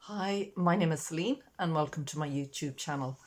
Hi, my name is Celine and welcome to my YouTube channel.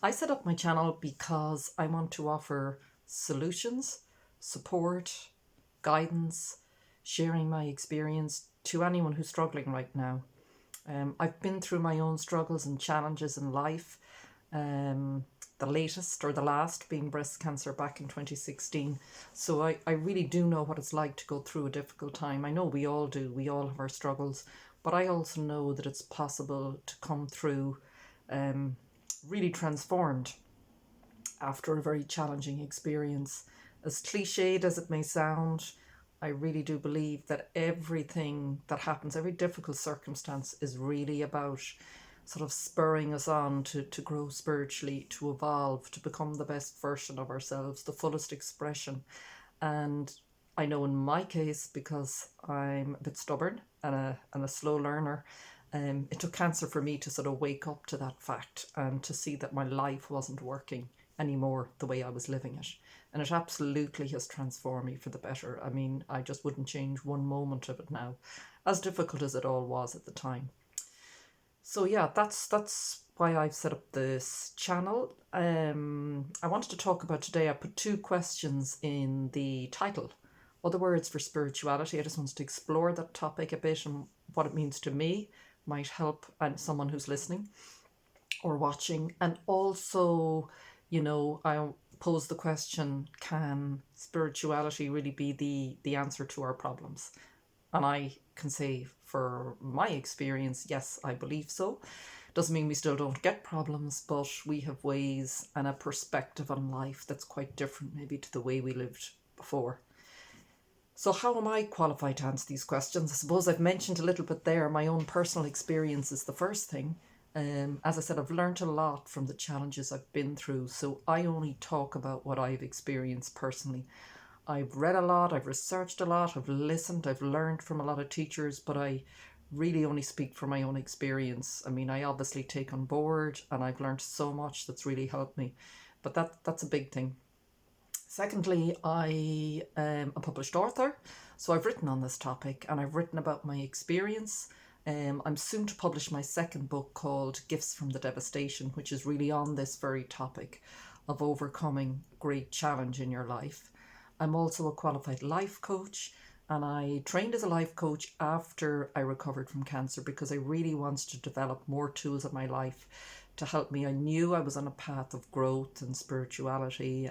I set up my channel because I want to offer solutions, support, guidance, sharing my experience to anyone who's struggling right now. I've been through my own struggles and challenges in life. The latest or the last being breast cancer back in 2016. So I really do know what it's like to go through a difficult time. I know we all do, we all have our struggles, but I also know that it's possible to come through really transformed after a very challenging experience. As cliched as it may sound, I really do believe that everything that happens, every difficult circumstance, is really about sort of spurring us on to grow spiritually, to evolve, to become the best version of ourselves, the fullest expression. And I know in my case, because I'm a bit stubborn and a slow learner, it took cancer for me to sort of wake up to that fact and to see that my life wasn't working anymore the way I was living it. And it absolutely has transformed me for the better. I mean, I just wouldn't change one moment of it now, as difficult as it all was at the time. So yeah, that's why I've set up this channel. I wanted to talk about today. I put two questions in the title. Other words for spirituality. I just wanted to explore that topic a bit and what it means to me might help and someone who's listening or watching. And also, I pose the question, can spirituality really be the answer to our problems? And I can say, for my experience, yes, I believe so. Doesn't mean we still don't get problems, but we have ways and a perspective on life that's quite different maybe to the way we lived before. So how am I qualified to answer these questions? I suppose I've mentioned a little bit there. My own personal experience is the first thing. As I said, I've learned a lot from the challenges I've been through. So I only talk about what I've experienced personally. I've read a lot, I've researched a lot, I've listened, I've learned from a lot of teachers, but I really only speak from my own experience. I mean, I obviously take on board and I've learned so much that's really helped me, but that's a big thing. Secondly, I am a published author, so I've written on this topic and I've written about my experience. I'm soon to publish my second book called Gifts from the Devastation, which is really on this very topic of overcoming great challenge in your life. I'm also a qualified life coach, and I trained as a life coach after I recovered from cancer because I really wanted to develop more tools in my life to help me. I knew I was on a path of growth and spirituality,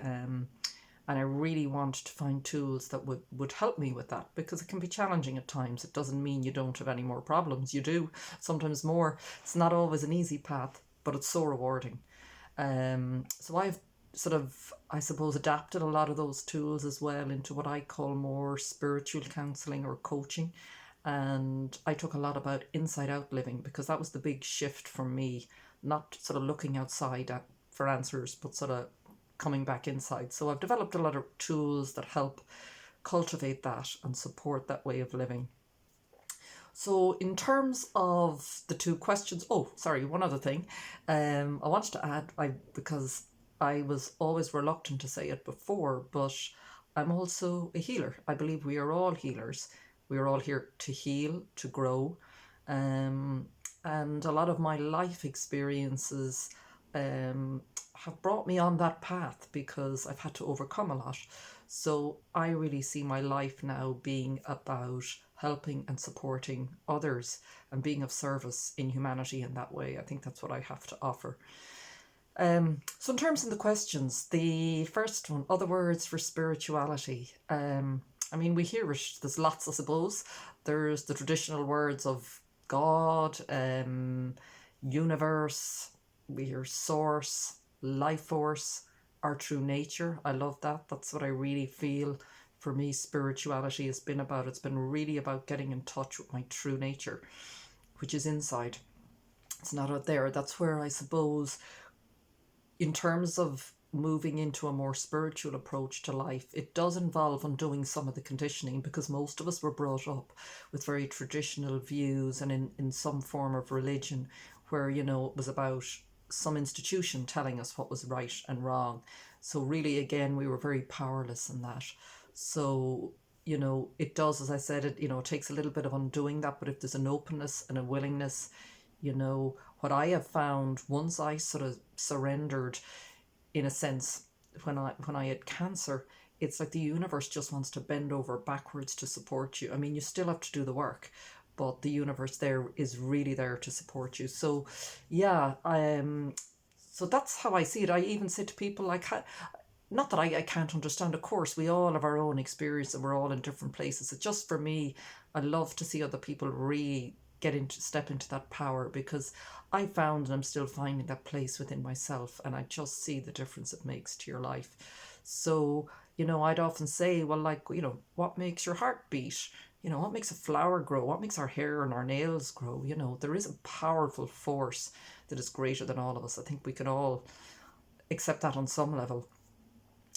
and I really wanted to find tools that would help me with that because it can be challenging at times. It doesn't mean you don't have any more problems. You do, sometimes more. It's not always an easy path, but it's so rewarding. So I've sort of, I suppose, adapted a lot of those tools as well into what I call more spiritual counseling or coaching. And I took a lot about inside out living because that was the big shift for me, not sort of looking outside for answers, but sort of coming back inside. So I've developed a lot of tools that help cultivate that and support that way of living. So in terms of the two questions, one other thing. I wanted to add, because I was always reluctant to say it before, but I'm also a healer. I believe we are all healers. We are all here to heal, to grow. And a lot of my life experiences have brought me on that path because I've had to overcome a lot. So I really see my life now being about helping and supporting others and being of service in humanity in that way. I think that's what I have to offer. So in terms of the questions, the first one, other words for spirituality. I mean, we hear it, there's lots, I suppose. There's the traditional words of God, universe, we hear source, life force, our true nature. I love that. That's what I really feel for me spirituality has been about. It's been really about getting in touch with my true nature, which is inside. It's not out there. That's where I suppose, in terms of moving into a more spiritual approach to life, it does involve undoing some of the conditioning because most of us were brought up with very traditional views and in some form of religion where, it was about some institution telling us what was right and wrong. So really, again, we were very powerless in that. So, it does, as I said, it takes a little bit of undoing that, but if there's an openness and a willingness, What I have found once I sort of surrendered, in a sense, when I had cancer, it's like the universe just wants to bend over backwards to support you. I mean, you still have to do the work, but the universe there is really there to support you. So yeah, so that's how I see it. I even say to people like, not that I can't understand, of course, we all have our own experience and we're all in different places. It's just for me, I love to see other people really step into that power, because I found and I'm still finding that place within myself, and I just see the difference it makes to your life. So, I'd often say, well, like, what makes your heart beat? What makes a flower grow? What makes our hair and our nails grow? There is a powerful force that is greater than all of us. I think we can all accept that on some level.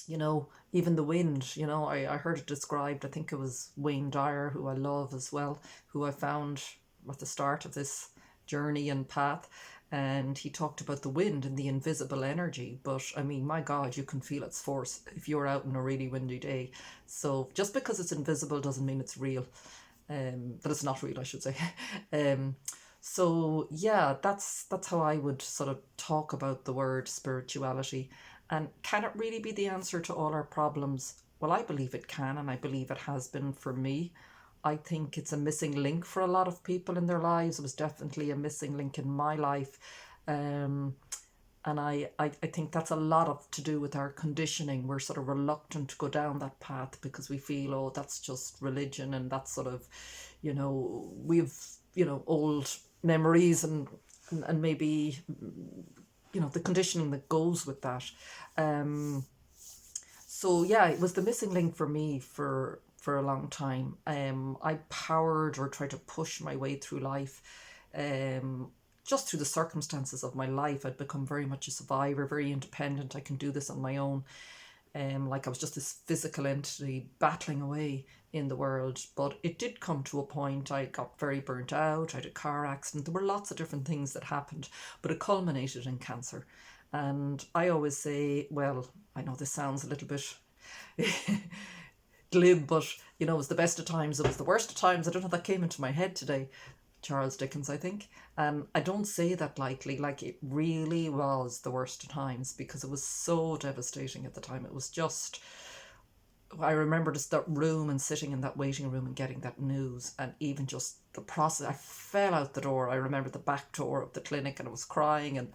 Even the wind, I heard it described, I think it was Wayne Dyer, who I love as well, who I found at the start of this journey and path. And he talked about the wind and the invisible energy. But I mean, my God, you can feel its force if you're out on a really windy day. So just because it's invisible doesn't mean it's real. That it's not real, I should say. So yeah, that's how I would sort of talk about the word spirituality. And can it really be the answer to all our problems? Well, I believe it can, and I believe it has been for me. I think it's a missing link for a lot of people in their lives. It was definitely a missing link in my life. And I think that's a lot of to do with our conditioning. We're sort of reluctant to go down that path because we feel, oh, that's just religion, and that's sort of, we've, old memories and maybe, the conditioning that goes with that. So yeah, it was the missing link for me for a long time. I powered or tried to push my way through life. Just through the circumstances of my life, I'd become very much a survivor, very independent. I can do this on my own. Like I was just this physical entity battling away in the world. But it did come to a point, I got very burnt out, I had a car accident. There were lots of different things that happened, but it culminated in cancer. And I always say, well, I know this sounds a little bit glib, but it was the best of times, it was the worst of times. I don't know, that came into my head today. Charles Dickens, I think. And I don't say that lightly, like it really was the worst of times, because it was so devastating at the time. It was just, I remember just that room and sitting in that waiting room and getting that news, and even just the process. I fell out the door. I remember the back door of the clinic, and I was crying, and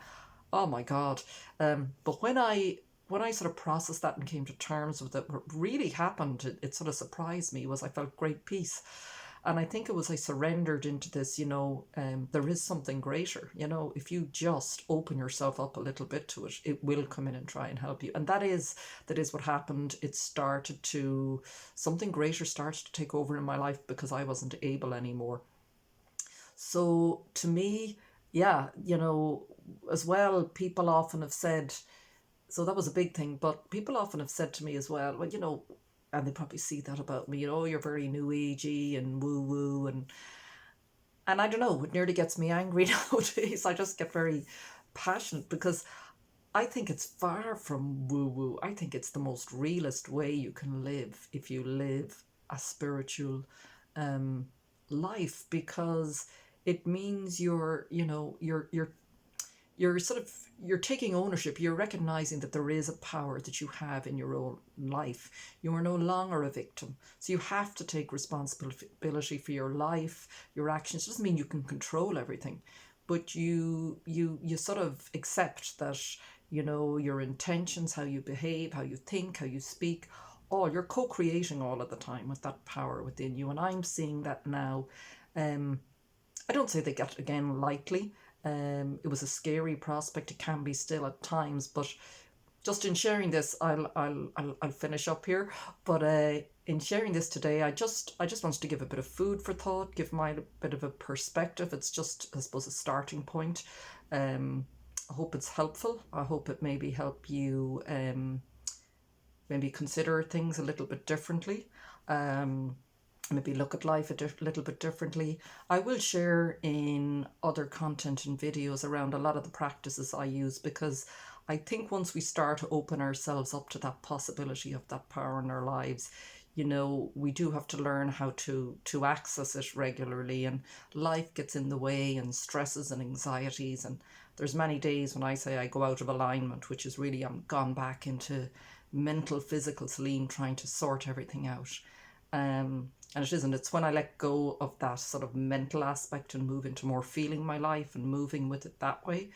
oh my God. But when I sort of processed that and came to terms with it, what really happened, it sort of surprised me, was I felt great peace. And I think it was I surrendered into this, there is something greater. If you just open yourself up a little bit to it, it will come in and try and help you. And that is what happened. Something greater started to take over in my life because I wasn't able anymore. So to me, yeah, as well, people often have said, so that was a big thing, but people often have said to me as well, well, and they probably see that about me, you're very new agey and woo-woo, and I don't know, it nearly gets me angry nowadays. I just get very passionate, because I think it's far from woo-woo. I think it's the most realist way you can live if you live a spiritual life, because it means you're taking ownership. You're recognizing that there is a power that you have in your own life. You are no longer a victim. So you have to take responsibility for your life, your actions. It doesn't mean you can control everything, but you sort of accept that, your intentions, how you behave, how you think, how you speak, you're co-creating all of the time with that power within you. And I'm seeing that now. I don't say they get again lightly. It was a scary prospect. It can be still at times, but just in sharing this, I'll finish up here. But in sharing this today, I just wanted to give a bit of food for thought, give my bit of a perspective. It's just, I suppose, a starting point. I hope it's helpful. I hope it maybe help you maybe consider things a little bit differently. Maybe look at life a little bit differently. I will share in other content and videos around a lot of the practices I use, because I think once we start to open ourselves up to that possibility of that power in our lives, you know, we do have to learn how to access it regularly, and life gets in the way, and stresses and anxieties, and there's many days when I say I go out of alignment, which is really I'm gone back into mental, physical Celine trying to sort everything out. And it isn't. It's when I let go of that sort of mental aspect and move into more feeling my life and moving with it that way,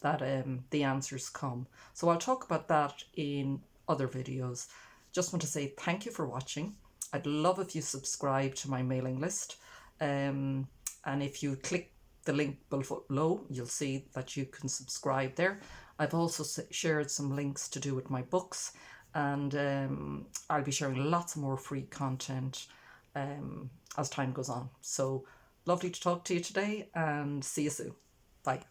that the answers come. So I'll talk about that in other videos. Just want to say thank you for watching. I'd love if you subscribe to my mailing list. And if you click the link below, you'll see that you can subscribe there. I've also shared some links to do with my books, and I'll be sharing lots more free content as time goes on. So lovely to talk to you today, and see you soon. Bye.